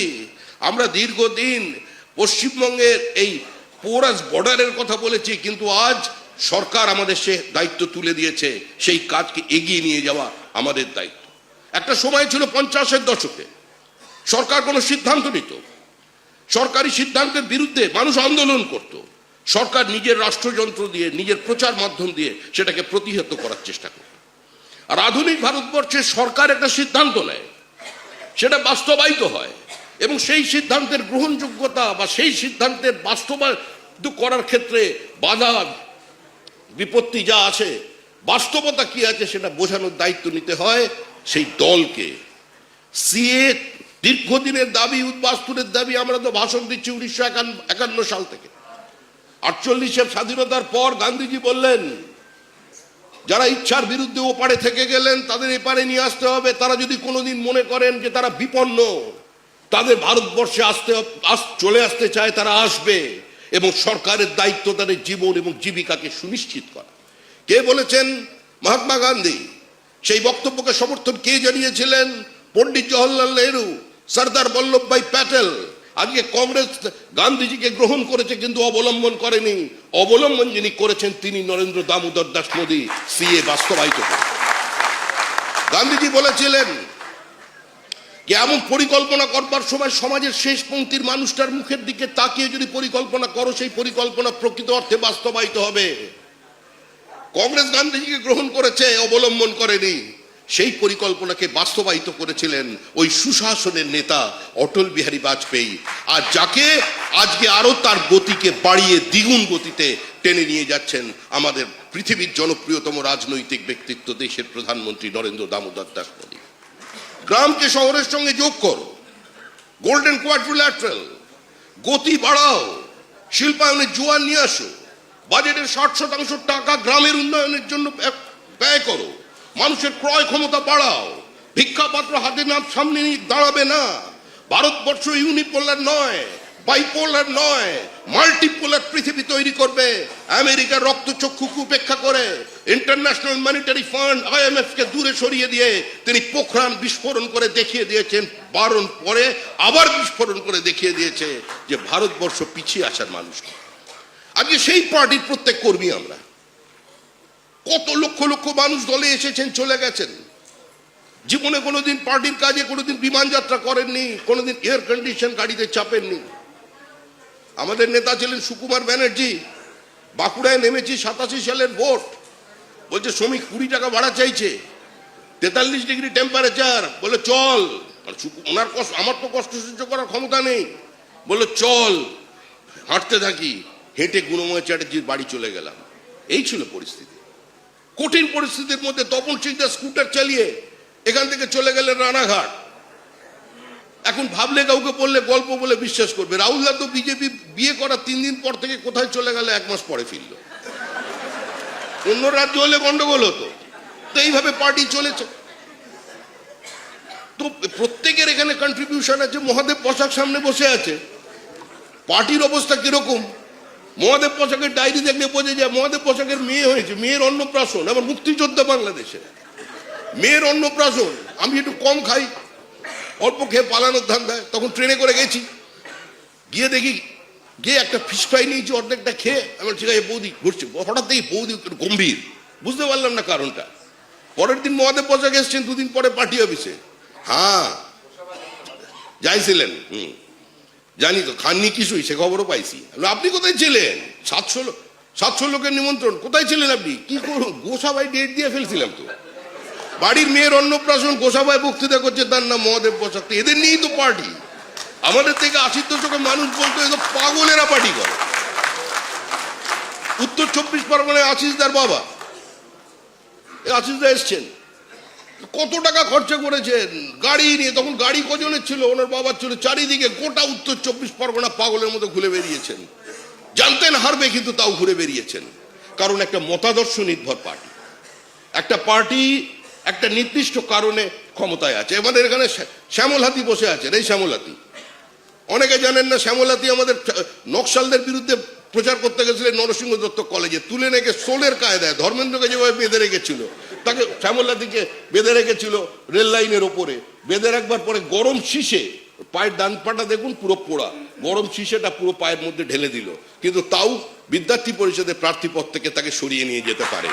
A: আমরা দীর্ঘদিন পশ্চিমবঙ্গের এই পোরাস বর্ডারের কথা বলেছি। কিন্তু আজ সরকার আমাদের সে দায়িত্ব তুলে দিয়েছে, সেই কাজকে এগিয়ে নিয়ে যাওয়া আমাদের দায়িত্ব। একটা সময় ছিল 50-এর দশকে সরকার কোনো সিদ্ধান্ত নিত, সরকারি সিদ্ধান্তের বিরুদ্ধে মানুষ আন্দোলন করত, সরকার নিজের রাষ্ট্রযন্ত্র দিয়ে নিজের প্রচার মাধ্যম দিয়ে সেটাকে প্রতিহত করার চেষ্টা করত। আর আধুনিক ভারতবর্ষে সরকার একটা সিদ্ধান্ত নেয়, সেটা বাস্তবায়িত হয় এবং সেই সিদ্ধান্তের গ্রহণযোগ্যতা বা সেই সিদ্ধান্তের বাস্তবায়িত করার ক্ষেত্রে বাধা বিপত্তি যা আছে, বাস্তবতা কি আছে সেটা বোঝানোর দায়িত্ব নিতে হয় সেই দলকে। সিএ দীর্ঘদিনের দাবি, উদ্বাস্তুরের দাবি, আমরা তো ভাষণ দিচ্ছি 1951 সাল থেকে। 48-এর স্বাধীনতার পর গান্ধীজি বললেন যারা ইচ্ছার বিরুদ্ধে ওপারে থেকে গেলেন তাদের এপারে নিয়ে আসতে হবে। তারা যদি কোনোদিন মনে করেন যে তারা বিপন্ন, তাদের ভারতবর্ষে চলে আসতে চায়, তারা আসবে এবং সরকারের দায়িত্ব তাদের জীবন এবং জীবিকাকে সুনিশ্চিত করা। কে বলেছেন? মহাত্মা গান্ধী। সেই বক্তব্যকে সমর্থন কে জানিয়েছিলেন? পণ্ডিত জওহরলাল নেহরু, সর্দার বল্লভভাই প্যাটেল। আজকে কংগ্রেস গান্ধীজিকে গ্রহণ করেছে কিন্তু অবলম্বন করেনি। অবলম্বন যিনি করেছেন তিনি নরেন্দ্র দামোদর দাস মোদী, সিএ বাস্তবায়িত করেন। গান্ধীজি বলেছিলেন যে এমন পরিকল্পনা করবার সময় সমাজের শেষ পংক্তির মানুষটার মুখের দিকে তাকিয়ে যদি পরিকল্পনা করো, সেই পরিকল্পনা প্রকৃত অর্থে বাস্তবায়িত হবে। কংগ্রেস গান্ধীজিকে গ্রহণ করেছে, অবলম্বন করেনি। সেই পরিকল্পনাকে বাস্তবায়িত করেছিলেন ওই সুশাসনের নেতা অটল বিহারী বাজপেয়ী, আর যাকে আজকে আরো তার গতিকে বাড়িয়ে দ্বিগুণ গতিতে টেনে নিয়ে যাচ্ছেন আমাদের পৃথিবীর জনপ্রিয়তম রাজনৈতিক ব্যক্তিত্ব, দেশের প্রধানমন্ত্রী নরেন্দ্র দামোদর দাস মোদী। গ্রামকে শহরের সঙ্গে যোগ করো, গোল্ডেন কোয়াড্রিল্যাটারাল, গতি বাড়াও, শিল্পায়নের জোয়ার নিয়ে আসো, বাজেটের 60% টাকা গ্রামের উন্নয়নের জন্য ব্যয় করো, মানুষের ক্রয় ক্ষমতা বাড়াও। ভিক্ষাপাত্র হাতে নাম সামনে নিয়ে দাঁড়াবে না। ভারতবর্ষ ইউনিপোলার নয়, বাইপোলার নয়, মাল্টিপোলার পৃথিবী তৈরি করবে। আমেরিকার রক্তচক্ষুকে উপেক্ষা করে ইন্টারন্যাশনাল মনিটারি ফান্ড IMF কে দূরে সরিয়ে দিয়ে তিনি পোখরান বিস্ফোরণ করে দেখিয়ে দিয়েছেন, বারণ পরে আবার বিস্ফোরণ করে দেখিয়ে দিয়েছে যে ভারতবর্ষ পিছিয়ে আসার মানুষ। আজকে সেই পার্টির প্রত্যেক কর্মী আমরা, কত লক্ষ লক্ষ মানুষ দলে এসেছেন, চলে গেছেন। জীবনে কোনোদিন পার্টির কাজে কোনোদিন বিমান যাত্রা করেননি, কোনোদিন এয়ার কন্ডিশন গাড়িতে চাপেননি। আমাদের নেতা ছিলেন সুকুমার ব্যানার্জি। বাঁকুড়ায় নেমেছি 87 সালের ভোট, বলছে শ্রমিক 20 টাকা ভাড়া চাইছে, 43 ডিগ্রি টেম্পারেচার, বলে চল। ওনার কষ্ট, আমার তো কষ্ট সহ্য করার ক্ষমতা নেই, বলে চল। হাঁটতে থাকি, হেঁটে গুণময় চ্যাটার্জির বাড়ি চলে গেলাম। এই ছিল পরিস্থিতি। কঠিন পরিস্থিতির মধ্যে তপন সিংদার স্কুটার চালিয়ে এখান থেকে চলে গেলেন রানাঘাট। এখন ভাবলে কাউকে বললে গল্প বলে বিশ্বাস করবে। রাহুলদা তো বিজেপি বিয়ে করার 3 দিন পর থেকে কোথায় চলে গেল, 1 মাস পরে ফিরল। অন্য রাজ্য হলে গন্ডগোল হতো। তো এইভাবে পার্টি চলেছে। তো প্রত্যেকের এখানে কন্ট্রিবিউশন আছে। মহাদেব পোশাক সামনে বসে আছে, পার্টির অবস্থা কিরকম? মহাদেব পোশাকের ডায়েরি দেখলে বোঝা যায় মহাদেব পোশাকের মেয়ে হয়েছে, মেয়ের অন্নপ্রাশন। আমার মুক্তিযোদ্ধা বাংলাদেশে মেয়ের অন্নপ্রাশন। আমি একটু কম খাই, অল্প খেয়ে পালানোর ধান্দায়। তখন ট্রেনে করে গেছি, গিয়ে দেখি গিয়ে একটা ফিশ ফ্রাই নিয়েছি, অর্ধেকটা খেয়ে আমার ঠিক আছে বৌদি ঘুরছে। হঠাৎ দেখি বৌদি গম্ভীর, বুঝতে পারলাম না কারণটা। পরের দিন মহাদেব পোশাক এসছেন, 2 দিন পরে পার্টি অফিসে। হ্যাঁ যাইছিলেন, জানি তো, খাননি কিছুই, সে খবরও পাইছি। আপনি কোথায় ছিলেন? 700 লোকের নিমন্ত্রণ, কোথায় ছিলেন আপনি? কি করুন, গোসাবাই ডেট দিয়ে ফেলছিলাম তো, বাড়ির মেয়ের অন্নপ্রাশন গোসাবাই বক্তৃতা করছে, তার নাম মহাদেব বসাক। এদের নিয়েই তো পার্টি। আমাদের থেকে 80 দশকে মানুষ বলতো এত পাগলেরা পার্টি করে। উত্তর 24 পরগনায় আশিসদার বাবা, আশিসদা এসছেন, কত টাকা খরচা করেছেন গাড়ি নিয়ে। তখন গাড়ি কজনের ছিল? ওনার বাবার ছিল। চারিদিকে গোটা উত্তর 24 পরগনা পাগলের মতো ঘুরে বেরিয়েছেন। জানতেন হারবে, কিন্তু তাও ঘুরে বেরিয়েছেন। কারণ একটা মতাদর্শ নির্ভর পার্টি, একটা পার্টি একটা নির্দিষ্ট কারণে ক্ষমতায় আছে। আমাদের এখানে শ্যামল হাতি বসে আছেন। এই শ্যামল হাতি, অনেকে জানেন না, শ্যামল হাতি আমাদের নকশালদের বিরুদ্ধে প্রচার করতে গেছিলেন নরসিংহ দত্ত কলেজে। তুলে রেখে সোলের কায়দায় ধর্মেন্দ্রকে যেভাবে বেঁধে রেখেছিল, তাকে শ্যামল হাতিকে বেঁধে রেখেছিল রেল লাইনের ওপরে। বেঁধে রাখবার পরে গরম শীষে, পায়ের ডান পাটা দেখুন পুরো পোড়া, গরম শীষেটা পুরো পায়ের মধ্যে ঢেলে দিল, কিন্তু তাও বিদ্যার্থী পরিষদের প্রার্থী পদ থেকে তাকে সরিয়ে নিয়ে যেতে পারে।